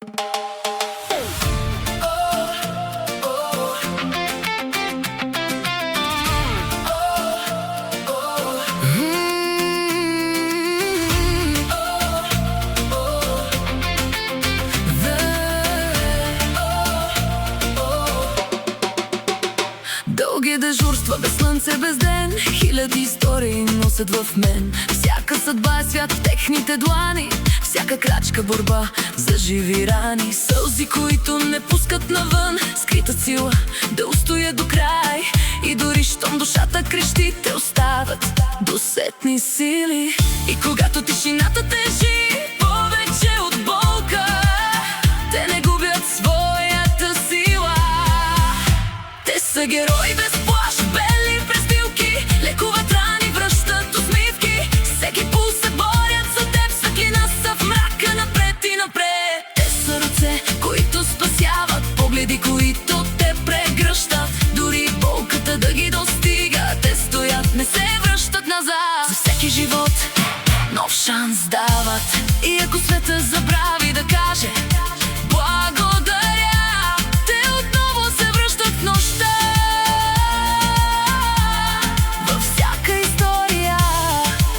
Дълги дежурства, без слънце, без ден, хиляди истории носят в мен. Всяка съдба е свят в техните длани, всяка крачка борба за живи рани. Сълзи, които не пускат навън, скрита сила да устоя до край. И дори щом душата крещи, те остават досетни сили. И когато тишината тежи повече от болка, те не губят своята сила. Те са герои без плащ, бели престилки, лекуват рани, връщат усмивки. Всеки пул се борят за теб, светлина са в мрака, напред и напред. Те са ръце, които спасяват, погледи, които те прегръщат. Дори болката да ги достига, те стоят, не се връщат назад. За всеки живот нов шанс дават. И ако света забрави да каже благодаря, те отново се връщат в нощта. Във всяка история,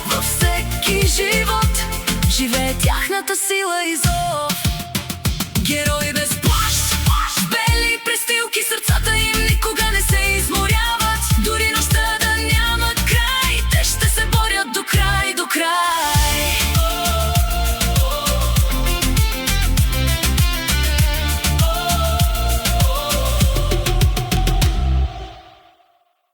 във всеки живот живее тяхната сила и зов. Герои